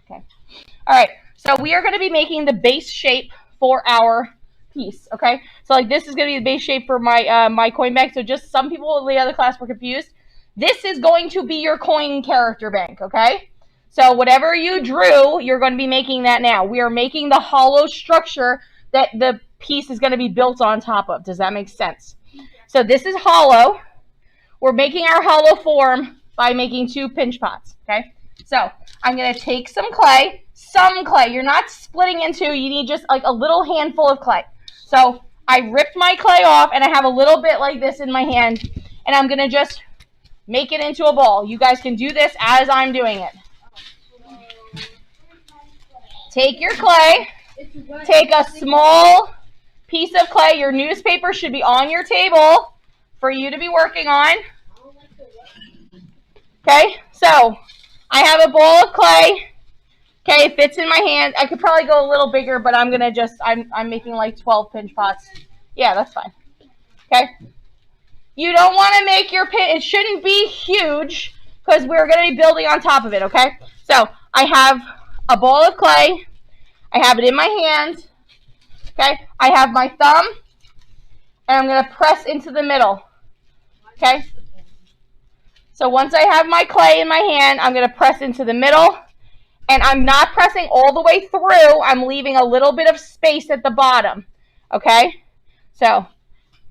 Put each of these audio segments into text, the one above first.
Okay. All right. So we are going to be making the base shape for our piece. Okay. So like this is going to be the base shape for my my coin bank. So just some people in the other class were confused. This is going to be your coin character bank. Okay. So whatever you drew, you're going to be making that now. We are making the hollow structure that the piece is going to be built on top of. Does that make sense? So this is hollow. We're making our hollow form by making 2 pinch pots. Okay. So I'm going to take some clay. You're not splitting into, you need just like a little handful of clay. So I ripped my clay off and I have a little bit like this in my hand and I'm going to just make it into a ball. You guys can do this as I'm doing it. Take your clay, take a small piece of clay. Your newspaper should be on your table for you to be working on. Okay, so I have a bowl of clay. Okay, it fits in my hand. I could probably go a little bigger, but I'm gonna just, I'm making like 12 pinch pots. Yeah, that's fine. Okay. You don't want to make your pin, it shouldn't be huge because we're gonna be building on top of it, okay? So I have a bowl of clay. I have it in my hand. Okay, I have my thumb and I'm gonna press into the middle. Okay. So once I have my clay in my hand, I'm gonna press into the middle. And I'm not pressing all the way through. I'm leaving a little bit of space at the bottom. Okay? So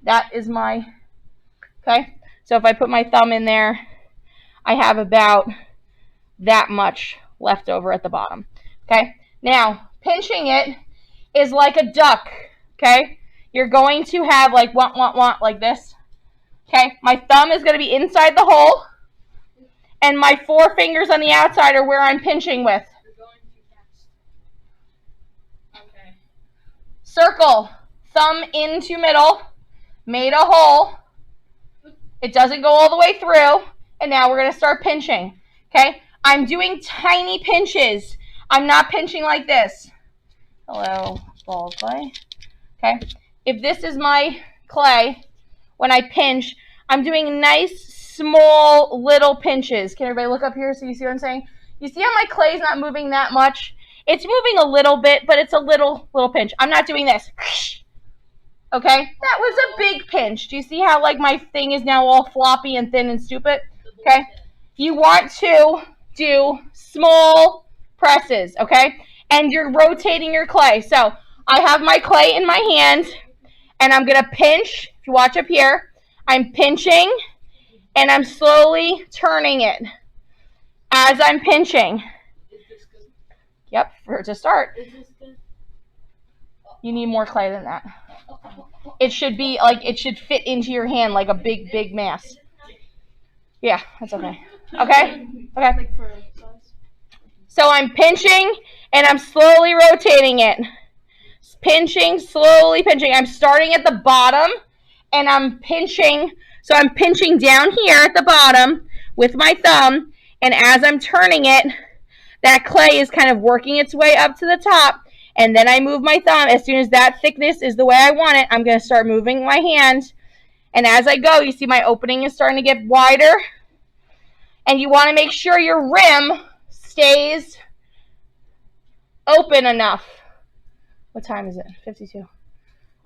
that is my, okay? So if I put my thumb in there, I have about that much left over at the bottom. Okay? Now, pinching it is like a duck. Okay? You're going to have like want, like this. Okay? My thumb is going to be inside the hole. And my 4 fingers on the outside are where I'm pinching with. Circle, thumb into middle, made a hole. It doesn't go all the way through. And now we're going to start pinching. Okay? I'm doing tiny pinches. I'm not pinching like this. Hello, ball of clay. Okay? If this is my clay, when I pinch, I'm doing nice, small, little pinches. Can everybody look up here so you see what I'm saying? You see how my clay is not moving that much? It's moving a little bit, but it's a little pinch. I'm not doing this. Okay? That was a big pinch. Do you see how like my thing is now all floppy and thin and stupid? Okay? You want to do small presses, okay? And you're rotating your clay. So I have my clay in my hand, and I'm going to pinch. If you watch up here, I'm pinching, and I'm slowly turning it as I'm pinching. Yep, to start. You need more clay than that. It should be like, it should fit into your hand like a big mass. Yeah, that's okay. Okay? Okay. So I'm pinching and I'm slowly rotating it. Pinching, slowly pinching. I'm starting at the bottom and I'm pinching. So I'm pinching down here at the bottom with my thumb, and as I'm turning it, that clay is kind of working its way up to the top, and then I move my thumb. As soon as that thickness is the way I want it, I'm going to start moving my hand, and as I go, you see my opening is starting to get wider, and you want to make sure your rim stays open enough. What time is it? 52.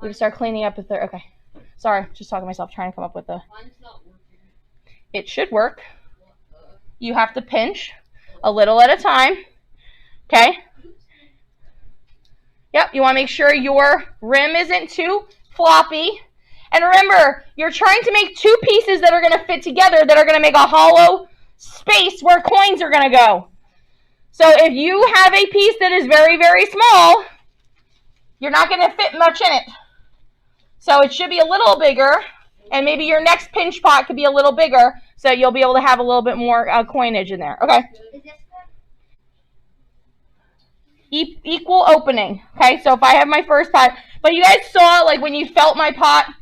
We can start cleaning up at the, okay. Sorry, just talking to myself, trying to come up with the, it should work. You have to pinch a little at a time. Okay? Yep, you want to make sure your rim isn't too floppy. And remember, you're trying to make 2 pieces that are going to fit together that are going to make a hollow space where coins are going to go. So if you have a piece that is very, very small, you're not going to fit much in it. So it should be a little bigger, and maybe your next pinch pot could be a little bigger, so you'll be able to have a little bit more coinage in there. Okay? Equal opening. Okay, so if I have my first pot, but you guys saw, like when you felt my pot,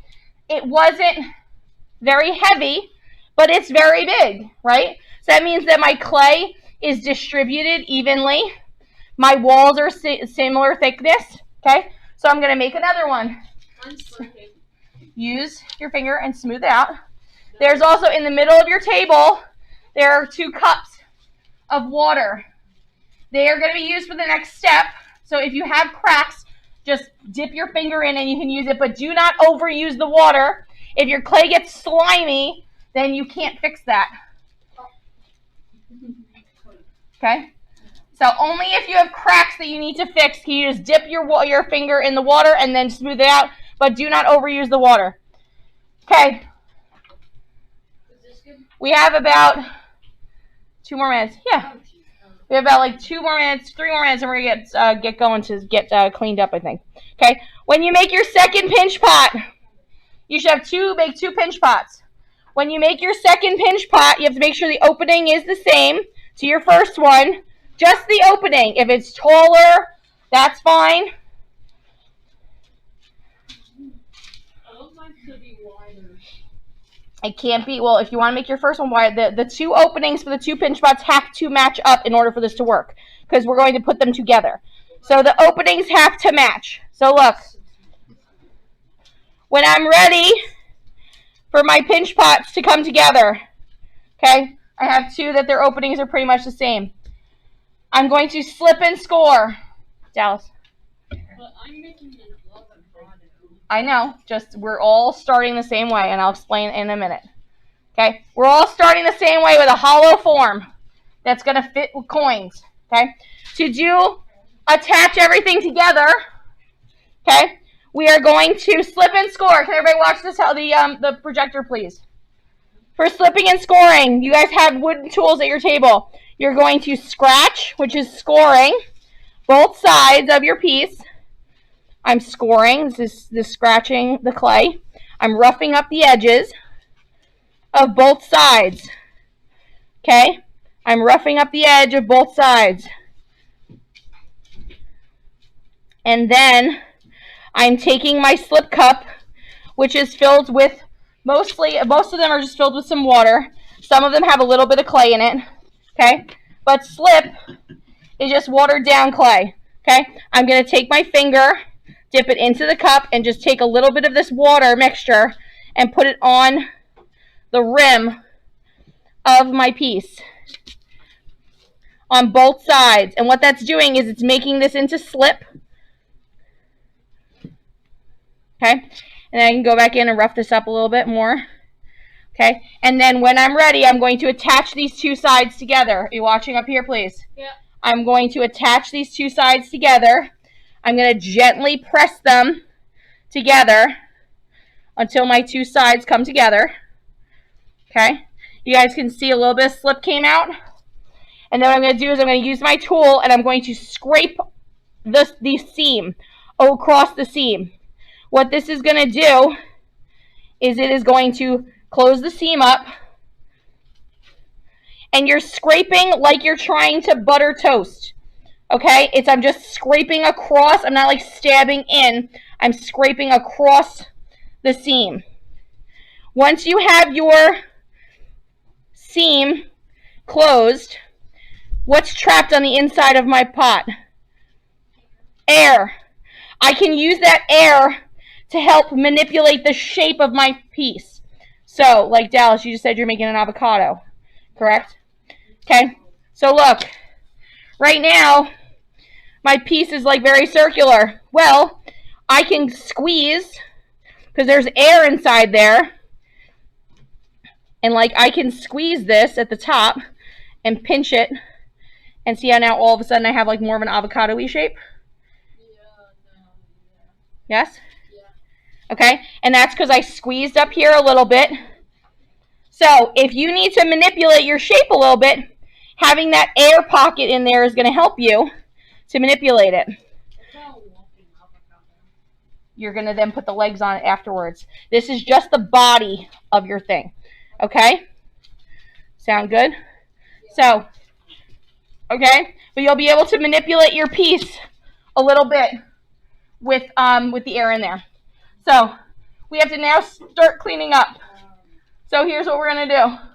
it wasn't very heavy, but it's very big, right? So that means that my clay is distributed evenly. My walls are similar thickness. Okay, so I'm going to make another one. Use your finger and smooth it out. There's also in the middle of your table, there are 2 cups of water. They are going to be used for the next step. So if you have cracks, just dip your finger in and you can use it, but do not overuse the water. If your clay gets slimy, then you can't fix that. Okay? So only if you have cracks that you need to fix can you just dip your finger in the water and then smooth it out, but do not overuse the water. Okay. We have about 2 more minutes. Yeah. We have about like 2 more minutes, 3 more minutes, and we're going to get going to get cleaned up, I think. Okay. When you make your second pinch pot, you should have make 2 pinch pots. When you make your second pinch pot, you have to make sure the opening is the same to your first one. Just the opening. If it's taller, that's fine. It can't be. Well, if you want to make your first one wide, the 2 openings for the 2 pinch pots have to match up in order for this to work, because we're going to put them together. So the openings have to match. So look, when I'm ready for my pinch pots to come together, okay, I have 2 that their openings are pretty much the same. I'm going to slip and score. Dallas. But I'm making an avocado. I know, just we're all starting the same way, and I'll explain in a minute. Okay, we're all starting the same way with a hollow form that's going to fit with coins. Okay, to attach everything together, okay, we are going to slip and score. Can everybody watch this? The projector, please. For slipping and scoring, you guys have wooden tools at your table. You're going to scratch, which is scoring, both sides of your piece. I'm scoring. This is scratching the clay. I'm roughing up the edges of both sides. Okay? I'm roughing up the edge of both sides. And then I'm taking my slip cup, which is filled with most of them are just filled with some water. Some of them have a little bit of clay in it. Okay? But slip is just watered down clay. Okay? I'm going to take my finger, dip it into the cup, and just take a little bit of this water mixture and put it on the rim of my piece on both sides. And what that's doing is it's making this into slip. Okay? And then I can go back in and rough this up a little bit more. Okay? And then when I'm ready, I'm going to attach these 2 sides together. Are you watching up here, please? Yeah. I'm going to attach these 2 sides together. I'm going to gently press them together until my 2 sides come together. Okay? You guys can see a little bit of slip came out. And then what I'm going to do is I'm going to use my tool and I'm going to scrape the seam across the seam. What this is going to do is it is going to close the seam up. And you're scraping like you're trying to butter toast. Okay? I'm just scraping across. I'm not like stabbing in. I'm scraping across the seam. Once you have your seam closed, what's trapped on the inside of my pot? Air. I can use that air to help manipulate the shape of my piece. So, like Dallas, you just said you're making an avocado, correct? Okay, so look, right now, my piece is like very circular. Well, I can squeeze, because there's air inside there, and like I can squeeze this at the top and pinch it, and see how now all of a sudden I have like more of an avocado-y shape? Yes? Okay, and that's because I squeezed up here a little bit. So if you need to manipulate your shape a little bit, having that air pocket in there is going to help you to manipulate it. You're going to then put the legs on it afterwards. This is just the body of your thing. Okay? Sound good? So, okay? But you'll be able to manipulate your piece a little bit with the air in there. So, we have to now start cleaning up. So here's what we're going to do.